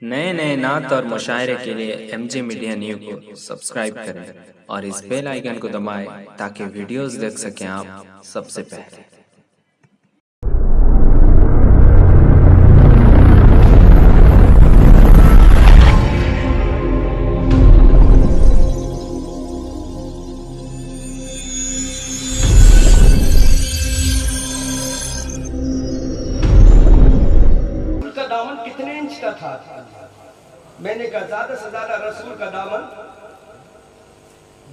नए नए नात और मुशायरे के लिए MJ मीडिया न्यू को सब्सक्राइब करें और इस बेल आइकन को दबाएं ताकि वीडियोस देख सकें आप सबसे पहले। का दामन कितने इंच का था? मैंने कहा ज्यादा से ज्यादा रसूल का दामन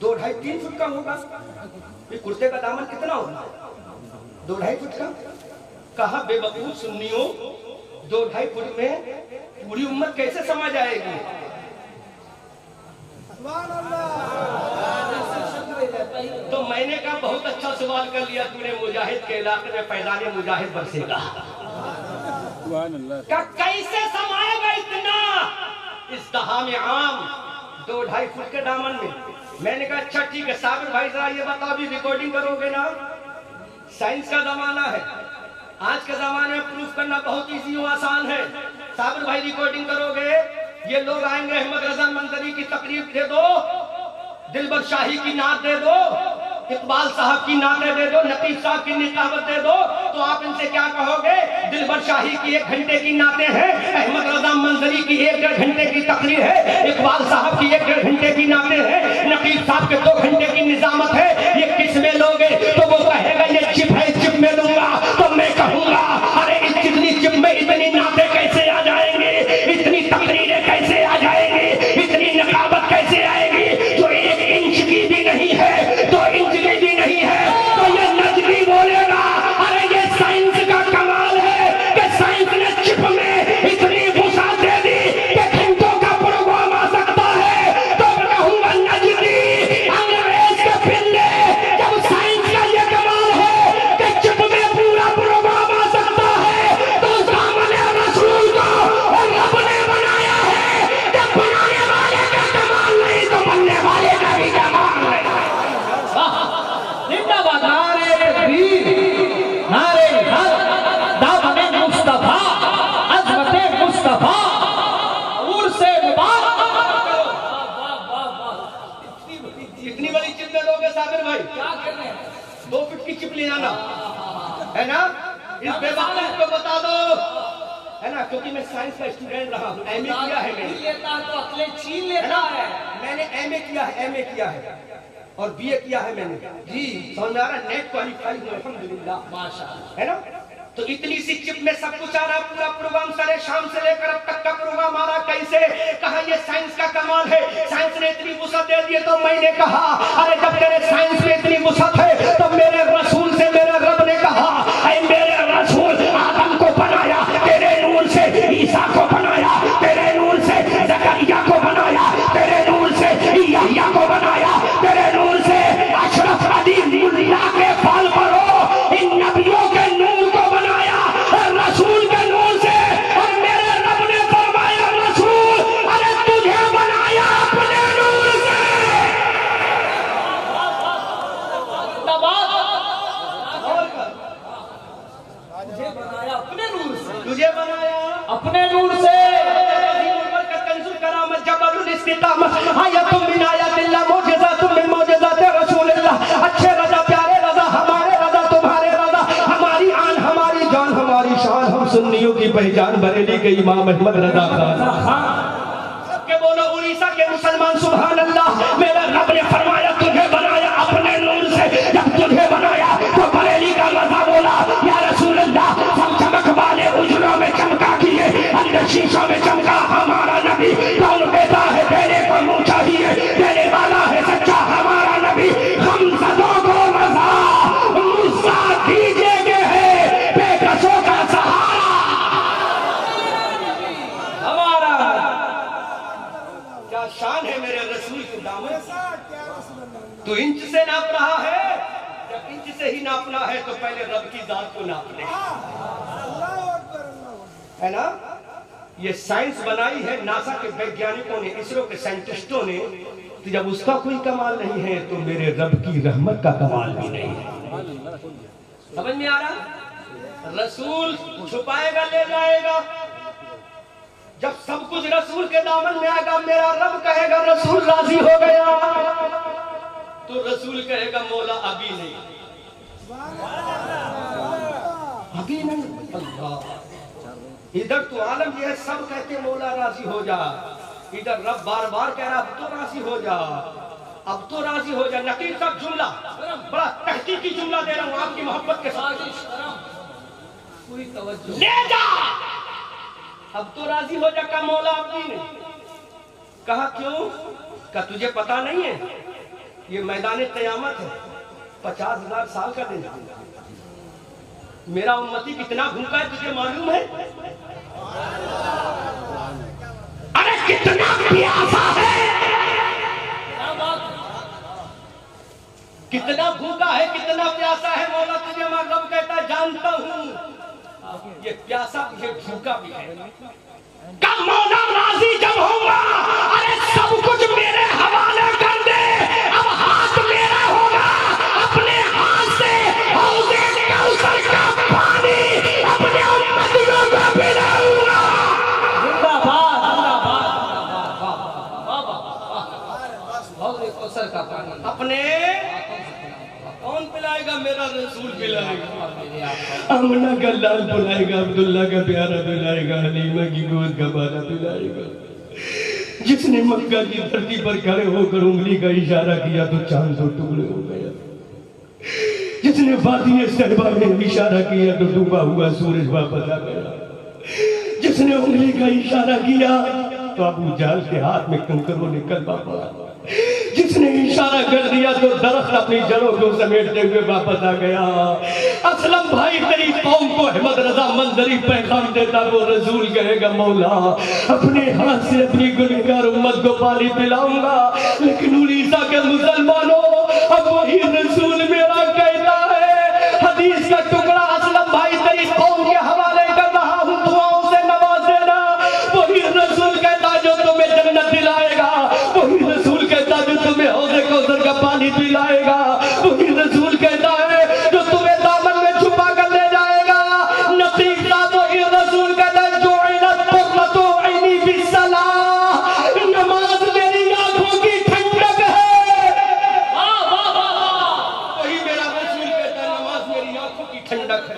2-2.5-3 फुट का होगा। ये कुर्ते का दामन कितना होगा? 2-2.5 फुट का। कहा बेवकूफ सुन्नियों, 2-2.5 फुट में पूरी उम्मत कैसे समा जाएगी? तो मैंने कहा बहुत अच्छा सवाल कर लिया तूने, मुजाहिद के इलाके में पैदाने मुजाहिद बरसेगा। कैसे समाएगा इतना इस दहा में आम 2-2.5 फुट के दामन में? मैंने कहा अच्छा ठीक है साबिर भाई जरा ये बताओ अभी रिकॉर्डिंग करोगे ना? साइंस का जमाना है, आज के जमाने में प्रूफ करना बहुत इजी और आसान है। साबिर भाई रिकॉर्डिंग करोगे, ये लोग आएंगे अहमद रजा मंजरी की तकरीर दे दो, दिलबर शाही की नात दे दो, इकबाल साहब की नाते दे दो, नकीब साहब की निकाबत दे दो, तो आप इनसे क्या कहोगे? दिलबर शाही की 1 घंटे की नाते हैं, अहमद रजा मंजरी की 1-1.5 घंटे की तकरीर है, इकबाल साहब की 1-1.5 घंटे की नाते हैं, नकीब साहब के 2 घंटे की निजामत है, ये किस में लोगे? तो वो कहेगा ये चिप है, चिप में लूंगा। तो मैं कहूंगा अरे इस जितनी चिप में इतनी नाते कैसे आ जाएंगे, इतनी तकरीरें कैसे आ जाएंगी, इतनी नकाबत कैसे आएगी जो 1 इंच की भी नहीं है, 2 इंच की भी नहीं है? तो ये नजरी बोलेगा अरे ये साइंस का कमाल है कि साइंस ने चिप में इतनी वुसाअत दे दी कि घंटों का प्रोग्राम आ सकता है। तो मैं कहूंगा नजरी अंग्रेज के पिल्ले, जब साइंस का ये कमाल है कि चिप में पूरा प्रोग्राम आ सकता है, तो सामने रसूल को रब ने बनाया है। जब बनाने वाले का कमाल नहीं तो बनने वाले का भी कमाल है। जिंदाबाद नारे तकबीर, नारे दामने मुस्तफा, अज़मते मुस्तफा, उर्से मुबारक। इतनी बड़ी चिप में लोगे साबिर भाई? क्या कर रहे हैं? 2 फुट की चिप ले जाना है ना? इस बेवकूफ को बता दो, है ना? क्योंकि मैं साइंस का स्टूडेंट रहा हूँ, MA किया है मैंने। लेता है तो अकले छीन लेता है। मैंने MA किया है और BA किया है मैंने जी। समझ आ रहा? नेट क्वालिफाई हूँ अल्हम्दुलिल्लाह, माशाअल्लाह, है ना? तो इतनी सी चिप में सब कुछ आ रहा, पूरा प्रोग्राम सारे शाम से लेकर अब तक का प्रोग्राम आ रहा। कैसे? कहा ये साइंस का कमाल है, साइंस ने इतनी वुसअत दे दी। तो मैंने कहा अरे जब तेरे साइंस में इतनी वुसअत है तो मेरे रसूल से मेरे रब ने कहा ऐ मेरे रसूल आदम को बनाया, तेरे नूर से ईसा को बनाया, तेरे नूर से ज़करिया को बनाया, तेरे नूर से यहया को बनाया, तेरे नूर से अशरफ अली मुल्ला के फल भरो, इन नबियों के नूर को बनाया रसूल के नूर से। और मेरे रब ने फरमाया रसूल अरे तुझे बनाया अपने नूर से। तुझे बनाया अपने नूर से, तुझे बनाया अपने नूर से। अच्छे रजा प्यारे रजा हमारे रजा तुम्हारे रजा, हमारी आन हमारी जान हमारी शान, हम सुन्नियों की पहचान बरेली के इमाम अहमद रजा खान। सबके बोलो उड़ीसा के मुसलमान सुभान अल्लाह। मेरे रब ने फरमाया तुझे बनाया अपने नूर से। जब तुझे बनाया तो बरेली का मजा बोला या रसूल अल्लाह, हम चमक वाले उजलों में चमका किए, अंदर शीशों में चमका हमारा नबी। कौन कहता है देने को मुँह चाहिए, देने वाला है सच्चा हमारा नबी। हम सदों को मजा मुस्सा दीजिए है बेकसों का सहारा हमारा। क्या शान है मेरे रसूल के दामन। तू इंच से नाप रहा है, जब इंच से ही नापना है तो पहले रब की जात को नाप ले, है ना? ये साइंस बनाई है नासा के वैज्ञानिकों ने, इसरो के साइंटिस्टों ने। तो जब उसका कोई कमाल नहीं है तो मेरे रब की रहमत का कमाल भी नहीं है। समझ में आ रहा? रसूल छुपाएगा ले जाएगा, जब सब कुछ रसूल के दामन में आएगा, मेरा रब कहेगा रसूल राजी हो गया, तो रसूल कहेगा मौला अभी नहीं, अभी नहीं। अल्लाह, इधर तो आलम ये है, सब कहते मौला राजी हो जा, इधर रब बार बार कह रहा अब तो राजी हो जा, अब तो राजी हो जा। नकीर साहब जुमला बड़ा तहकीकी जुमला दे रहा हूँ आपकी मोहब्बत के साथ, कोई तवज्जो ले जा, अब तो राजी हो जा। का मौला अभी नहीं कहा, क्यों? का तुझे पता नहीं है ये मैदान क़यामत है, 50,000 साल का दिन, मेरा उम्मती कितना भूखा है तुझे मालूम है? अरे कितना प्यासा है, कितना भूखा है, कितना प्यासा है मौला तुझे। मैं रब कहता है जानता हूँ ये प्यासा भी है, भूखा भी है। कब मौला राजी जब होगा, अरे सब कुछ मेरे हवाले कर दे, अब हाथ मेरा होगा, अपने हाथ से हौज़े कौसर का पानी अपने उम्मतियों को पिलाऊंगा। जिंदाबाद जिंदाबाद हौज़े कौसर का पानी अपने कौन पिलाएगा? मेरा रसूल पिलाएगा, अमना का लाल पिलाएगा, अब्दुल्ला का प्यारा पिलाएगा, हलीमा की गोद का बाला पिलाएगा। जिसने मक्का की धरती पर खड़े होकर उंगली का इशारा किया तो चांद दो टुकड़े हो गया, जिसने वादी सहबा में इशारा किया तो डूबा हुआ सूरज वापस आ गया, जिसने उंगली का इशारा किया तो अबू जाल के हाथ में कंकरों ने कलमा पड़ा, जिसने इशारा कर दिया तो दरख्त अपनी जड़ों को समेटते हुए वापस आ गया। असलम भाई तेरी कौम को अहमद रजा मंजरी पैगाम देता, वो रसूल कहेगा मौला अपने हाथ से अपनी गुनहगार उम्मत को पानी पिलाऊंगा। लेकिन उड़ीसा के मुसलमानों, अब वही रसूल मेरा कहता है, हदीस का टुकड़ा असलम भाई तेरी कौम के हवाले कर रहा हूँ, दुआओं से नवाज देना। वही रसूल कहता जो तुम्हें जन्नत दिलाएगा, वही रसूल कहता जो तुम्हें हौज़े कौसर का पानी पिलाएगा, वही रसूल कहता है जो तुम्हें दामन में छुपा कर ले जाएगा। नतीजा वही रसूल कहता है जो नमाज मेरी आंखों की ठंडक है। वही मेरा रसूल कहता है नमाज मेरी आंखों की ठंडक है।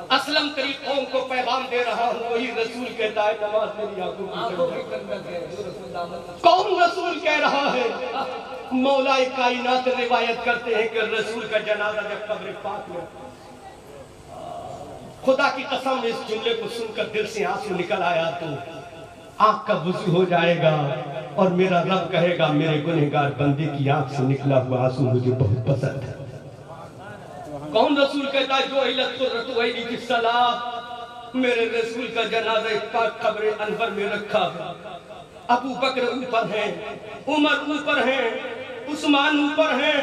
असलम तेरी कौम को पैगाम दे रहा हूँ, वही रसूल कहता है नमाज मेरी आंखों की ठंडक है। कौन रसूल कह रहा है? मौला कायनात रिवायत करते हैं कि रसूल का जनाजा जब कब्र पाक में, खुदा की कसम इस जुमले को सुनकर दिल से आंसू निकल आया तो आंख का वुजू हो जाएगा और मेरा रब कहेगा मेरे गुनहगार बंदे की आंख से निकला हुआ आंसू मुझे बहुत पसंद है। कौन रसूल कहता है जो मेरे रसूल का जनाजा पाक कब्र अनवर में रखा है, अबू बकर ऊपर है, उमर ऊपर है, उस्मान ऊपर है,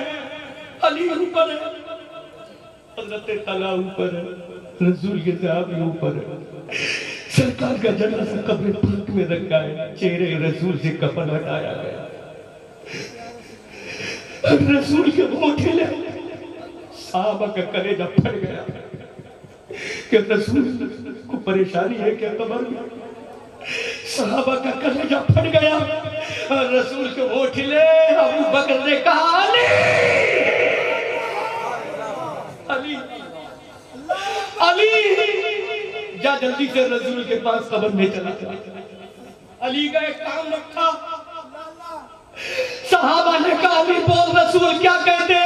अली ऊपर है, हज़रत तला ऊपर है, रसूल के साहबी ऊपर है। सरकार का जनाजा कब्र पाक में रखा है, चेहरे रसूल से कफन हटाया गया, रसूल के मोटे ले साहबा का कलेजा फट गया कि रसूल को परेशानी है क्या कब्र में? साहबा का कलेजा फट गया और रसूल के होठ ले अबू बकर ने कहा अली अली अली जा जल्दी से रसूल के पास कब्र में चला। अली का एक काम रखा, साहबा ने कहा अली बोल रसूल क्या कहते हैं,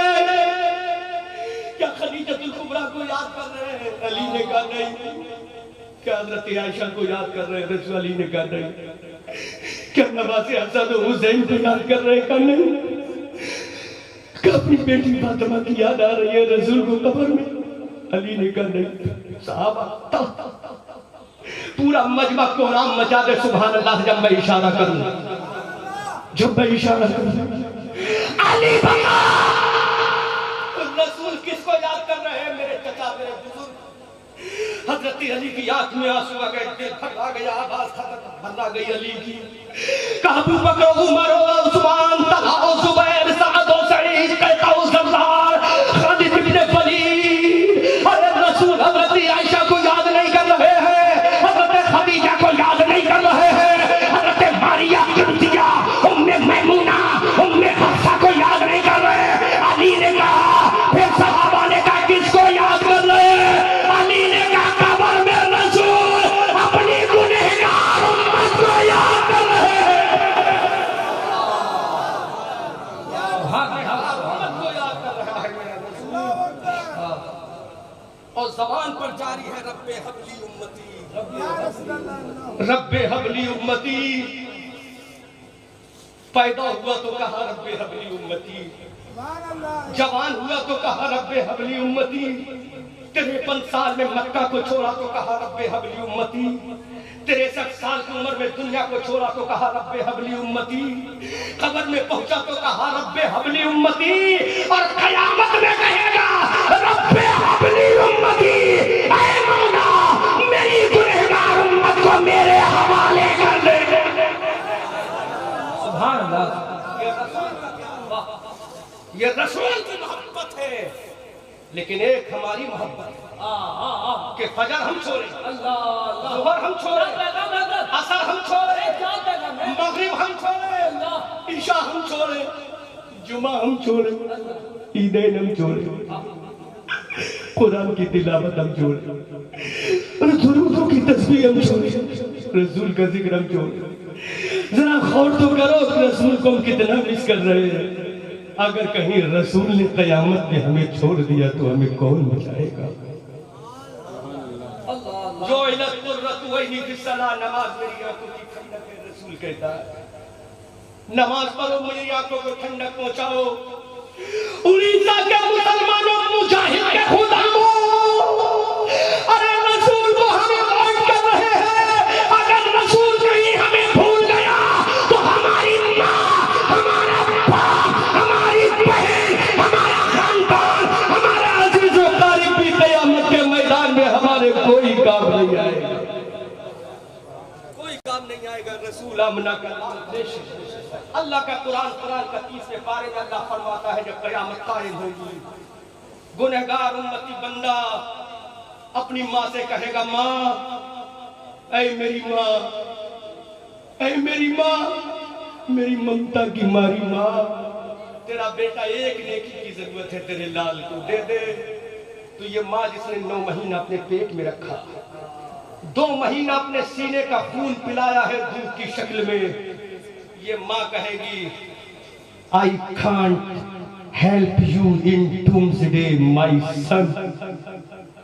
क्या खदीजतुल कुबरा को याद कर रहे हैं? अली ने कहा नहीं। क्या हज़रत आयशा को याद कर रहे हैं? रसूल अली ने कहा नहीं। क्या नवाज़े हसन और हुसैन को याद कर रहे हैं? कहा नहीं। क्या अपनी बेटी फातिमा की याद आ रही है रसूल को कब्र में? अली ने कहा नहीं। साहबा पूरा मजमा कोहराम मचा दे सुभान अल्लाह जब मैं इशारा करूं, जब मैं इशारा करूं अली बका रसूल किसको याद कर रहे हैं? मेरे चचा मेरे बुजुर्ग हजरत अली की आंख में आंसू आ गए, दिल फटा गया, आवाज भर गई अली की। अबू बकर उमर उस्मान तलहा जुबैर सअद सईद कहता सरदार खालिद इब्न वलीद, अरे रसूल हजरत आयशा को याद नहीं कर रहे हैं, हजरत खदीजा को रब्बे हबली उम्मती, पैदा हुआ तो कहा रब्बे हबली उम्मती, जवान हुआ तो कहा रब्बे हबली उम्मती, 53 साल में मक्का को छोड़ा तो कहा रब्बे हबली उम्मती, 63 साल की उम्र में दुनिया को छोड़ा तो कहा रब्बे हबली उम्मती, कब्र में पहुंचा तो कहा रब्बे हबली उम्मती, और कयामत में कहेगा रब्बे हबली उम्मती, ऐ मौला मेरी गुनहगार उम्मत को मेरे हवाले कर दे। सुभान अल्लाह। ये रसूल की मोहब्बत है, लेकिन एक हमारी मोहब्बत कि फजर हम छोड़े, ज़ुहर हम छोड़े, असर हम छोड़े, मगरिब हम छोड़े, ईशा हम छोड़े, जुमा हम छोड़े, ईदैन हम छोड़े, कुरान की तिलावत हम छोड़े, दुरूदों की तस्बीह हम छोड़े, रसूल का जिक्र हम छोड़े। जरा गौर तो करो रसूल को हम कितना मिस कर रहे हैं। अगर कहीं रसूल ने कयामत में हमें छोड़ दिया तो हमें कौन बचाएगा? जो नमाज मेरी आंखों की ठंडक है, रसूल कहता है नमाज पढ़ो मेरी आंखों को ठंडक पहुंचाओ। उड़ीसा के मुसलमानों मुजाहिद के खुदा को, अरे रसूल को हमें कौन कर रहे हैं? अगर रसूल कहीं हमें भूल गया तो हमारी माँ, हमारा बाप, हमारी बहन, हमारा खानदान, हमारा अजीज व क़रीब भी क़यामत के मैदान में हमारे कोई काम नहीं आएगा, कोई काम नहीं आएगा। रसूल आमना का अल्लाह का कुरान का 30वें पारे में अल्लाह फरमाता है जब क़यामत कायम होगी, गुनहगार उम्मती बंदा अपनी माँ से कहेगा माँ, ऐ मेरी माँ, ऐ मेरी माँ, मेरी ममता की मारी माँ, तेरा बेटा एक नेकी की जरूरत है, तेरे लाल को दे दे। तो ये माँ जिसने 9 महीना अपने पेट में रखा, 2 महीना अपने सीने का खून पिलाया है दूध की शक्ल में, ये माँ कहेगी I can't help you in doomsday my son,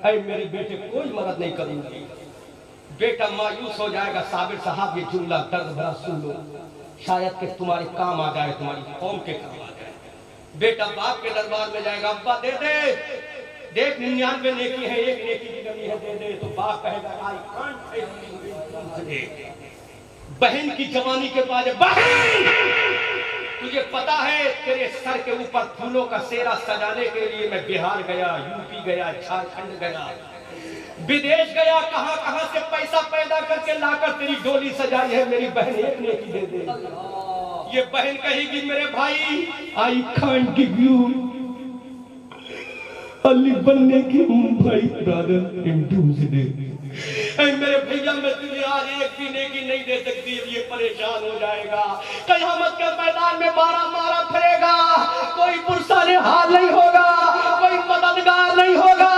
ऐ मेरे बेटे कोई मदद नहीं करूंगी। बेटा मायूस हो जाएगा, साबिर साहब ये जुमला दर्द भरा सुन लो, शायद कि तुम्हारे काम आ जाए, तुम्हारी कौम के काम आ जाए। बेटा बाप के दरबार में जाएगा, अब्बा दे दे, देख 99 नेकी है, एक नेकी की कमी है, दे दे। तो बाप कहेगा आई कांट हेल्प यू। बहन की जवानी के बाद, बहन तुझे पता है तेरे सर के ऊपर फूलों का सेरा सजाने के लिए मैं बिहार गया, यूपी गया, झारखंड गया, विदेश गया, कहां कहां से पैसा पैदा करके लाकर तेरी डोली सजाई है, मेरी बहन एक नेकी दे दे। ये बहन कहेगी मेरे भाई I can't give you Ali बनने की भाई ब्रदर इन डूम्सडे, मेरे भैया मैं तुझे आज एक भी नेकी नहीं दे सकती, ये परेशान हो जाएगा। कयामत के मैदान में मारा फिरेगा, कोई पुरसाने हाल नहीं होगा, कोई मददगार नहीं होगा।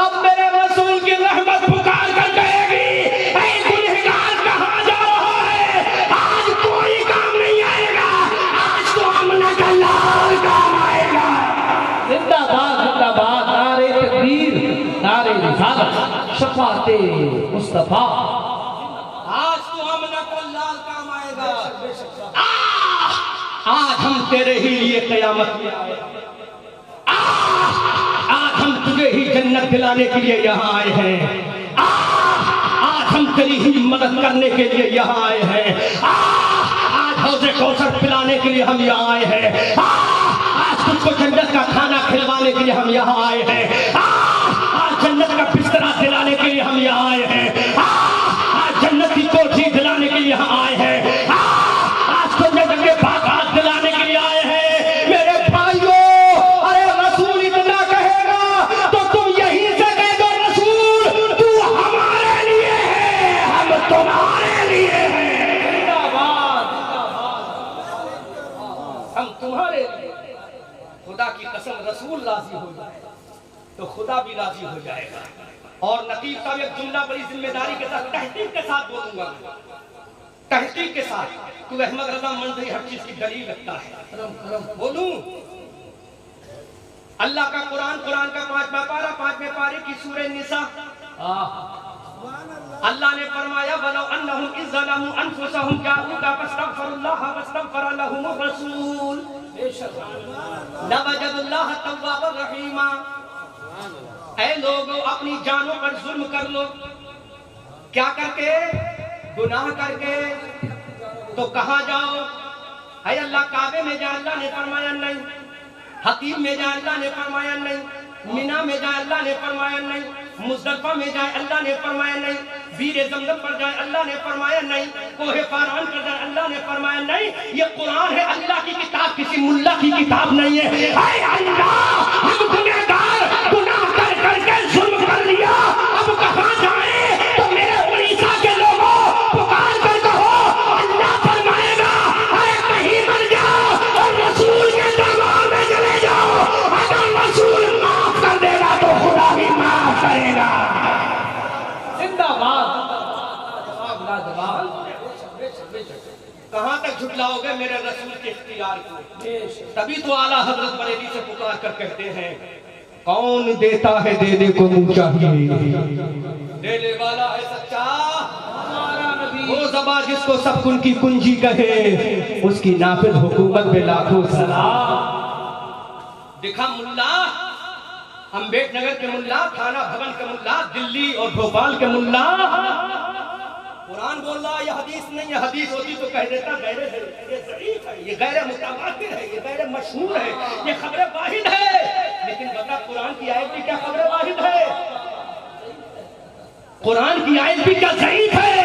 अब मेरे रसूल की रहमत पुकार कर कहेगी ऐ गुनहगार कहां जा रहा है? आज कोई काम नहीं आएगा, आज तो आमना का लाल काम आएगा। जिंदाबाद जिंदाबाद, नारे तकबीर, नारे रिसालत, शफाते मुस्तफा। आज तो आमना का लाल काम आएगा। आज हम तेरे ही लिए कयामत में आए, आज हम तुझे ही जन्नत दिलाने के लिए यहाँ आए हैं, आज हम तेरी ही मदद करने के लिए यहाँ आए हैं, आज हौज़े कौसर पिलाने के लिए हम यहाँ आए हैं, आज तुझको जन्नत का खाना खिलवाने के लिए हम यहाँ आए हैं, आज जन्नत का बिस्तरा दिलाने के लिए हम यहाँ आए हैं, आज जन्नत की कोठी दिलाने के लिए हम आए हैं, आज तो जन्नत के बागात दिलाने के लिए आए हैं। मेरे भाइयों, अरे रसूल इतना कहेगा तो तुम यहीं से कह दो रसूल तू हमारे लिए है, हम तुम्हारे लिए हैं। जिंदाबाद हम तुम्हारे लिए। खुदा की कसम रसूल राजी हो जाए तो खुदा भी राजी हो जाएगा। और नकीब साहब एक जुमला बड़ी जिम्मेदारी के साथ तहकीक के साथ बोलूंगा, तहकीक के साथ। तू अहमद रजा मंजरी हर चीज की दलील रखता है, बोलूं? अल्लाह का कुरान का 5वां पारा 5वें पारे की सूरह निसा, अल्लाह ने फरमाया वलो अन्नहुम इज़ ज़लमू अनफुसहुम जाऊका फस्तगफिरुल्लाह वस्तगफर लहुमुर रसूल लवजदुल्लाह तव्वाबर रहीमा। ऐ लोगों, अपनी जानों पर जुल्म कर लो। क्या करके? गुनाह करके। तो कहां जाओ? है अल्लाह काबे में जाए, अल्लाह ने फरमाया नहीं। हकीम में जाए, अल्लाह ने फरमाया नहीं। मीना में जाए, अल्लाह ने फरमाया नहीं। मुज़दलिफा में जाए, अल्लाह ने फरमाया नहीं। वीर ज़मज़म पर जाए, अल्लाह ने फरमाया नहीं। कोहे फारान पर जाए, अल्लाह ने फरमाया नहीं। ये कुरान है, अल्लाह की किताब, किसी मुल्ला की किताब नहीं है। ऐ अल्लाह, हम गुनहगार गुनाह कर करके जुल्म कर लिया, अब कहां जाए? तो मेरे उड़ीसा के लोगों पुकार कर कहो, अल्लाह फरमाएगा अरे कहीं मर जाओ और रसूल के दरबार में चले जाओ। अगर रसूल माफ कर देगा तो खुदा भी माफ करेगा। जिंदाबाद। लाजवाब। कहां तक झुटलाओगे मेरे रसूल के इख्तियार को? तभी तो आला हजरत बरेली से पुकार कर कहते हैं, कौन देता है देने को मुंह चाहिए, देने वाला है सच्चा हमारा नबी। वो ज़बान जिसको सब कुन की कुंजी कहे, उसकी नाफिज हुकूमत पे लाखों सलाम। दिखा मुल्ला, अम्बेडकर के मुल्ला, थाना भवन के मुल्ला, दिल्ली और भोपाल के मुल्ला कुरान बोल रहा है, ये हदीस नहीं है। हदीस होती तो कह देता गैर है, ये ज़ईफ है, ये गैर मुतवातिर है, ये गैर मशहूर है, ये खबर वाहिद है। लेकिन बता, कुरान की आयत भी क्या खबर वाहिद है? कुरान की आयत भी क्या ज़ईफ है?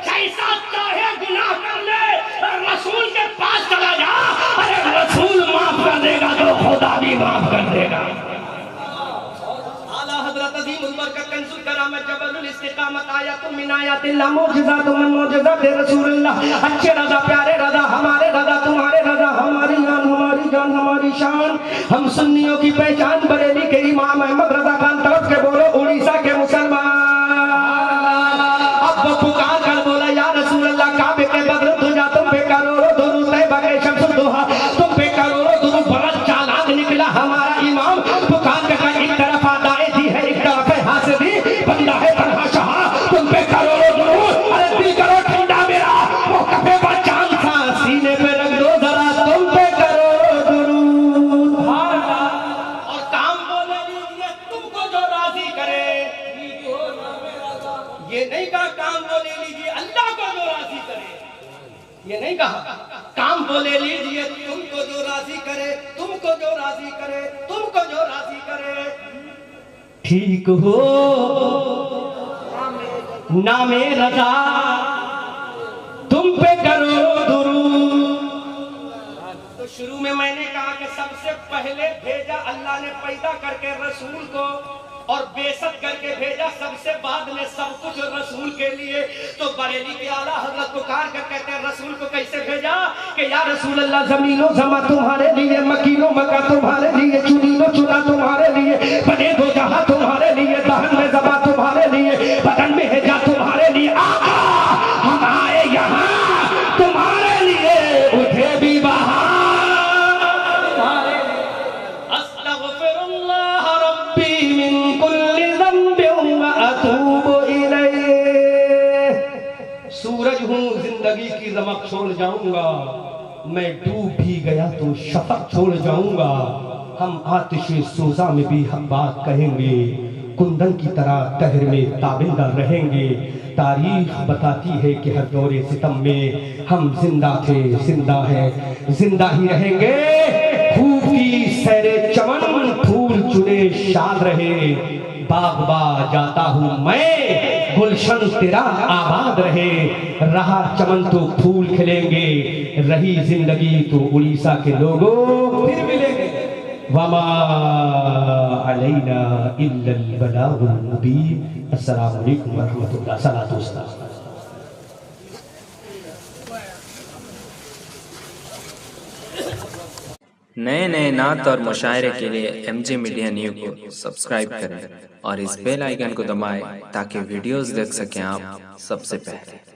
जैसा चाहे गुनाह कर ले, रसूल के पास चला जा, अरे रसूल माफ कर देगा तो खुदा भी माफ कर देगा। आला हज़रत अज़ीमुल बरकत कंजुल करामत जबलुल इस्तिकामत आयतुम मिन आयातिल्लाह मौजज़ातुम मिन मौजज़ाति रसूलिल्लाह। अच्छे रज़ा, प्यारे रज़ा, हमारे रज़ा, तुम्हारे रज़ा, हमारी जान हमारी शान। हम सुन्नियों की पहचान बरेली के इमाम अहमद रज़ा खान तरफ के बोलो उड़ीसा के मुसलमान। अब वो पुकार कर बोला, या रसूल अल्लाह, काबे के बदले तुझा तुम पे करोड़ों दुरूद, तैबा के शम्स दुहा तुम पे करोड़ों दुरूद। बड़ा चालाक निकला हमारा इमाम। पुकार कर एक तरफ आदाए दी है, एक तरफ है हासिदी, बंदा है तन्हा शाह, तुम पे करोड़ों दुरूद। अरे दिल करो ठंडा मेरा, वो कफे पर चांद सा सीने पे रख दो जरा, तुम पे करोड़ों दुरूद। और काम बोले लीजिए तुमको जो राजी करे। ये नहीं कहा काम बोले लीजिए अल्लाह को जो राजी करे, ये नहीं कहा। काम बोले लीजिए तुमको जो राजी करे, तुमको जो राजी करे, तुमको जो राजी करे। ठीक हो नामे रजा, तुम पे करो दुरूद। तो शुरू में मैंने कहा कि सबसे पहले भेजा अल्लाह ने पैदा करके रसूल को, और बेसत करके भेजा सबसे बाद में सब कुछ रसूल के लिए। तो बरेली के आला हजरत पुकार कर कहते हैं, रसूल को कैसे भेजा? कि या रसूल अल्लाह, जमीनो जमा तुम्हारे लिए, मकीनो मका तुम्हारे लिए, चुनीनो चुना तुम्हारे लिए, बने दो जहां तुम्हारे लिए, दहन में जबा तुम्हारे लिए, बदन में है जा तुम्हारे लिए। आका हम आए यहाँ तुम्हारे लिए, उठे भी वहां। अस्तगफिरुल्लाह रब्बी मिन कुल्ली ज़ंबिन व अतूबु इलैह। सूरज हूँ, जिंदगी की रमक छोड़ जाऊंगा, मैं डूब भी गया तो शफक छोड़ जाऊंगा। हम आतिशे सोजा में भी हम बात कहेंगे, कुंदन की तरह तहर में ताबिंदा रहेंगे। तारीख बताती है कि हर दौरे सितम में हम जिंदा थे, जिंदा हैं, जिंदा ही रहेंगे। खूब की सैरे चमन, फूल चुने शाद रहे, बागबा जाता हूँ मैं, गुलशन तेरा आबाद रहे। रहा चमन तो फूल खिलेंगे, रही जिंदगी तो उड़ीसा के लोगों फिर मिलेंगे। वमा अलैना इल्लल बलागुल मुबीन। अस्सलामु अलैकुम व रहमतुल्लाह। सलातो सलाम। नए नए नात और मुशायरे के लिए MJ मीडिया न्यूज़ को सब्सक्राइब करें और इस बेल आइकन को दबाएं ताकि वीडियोस देख सकें आप सबसे पहले।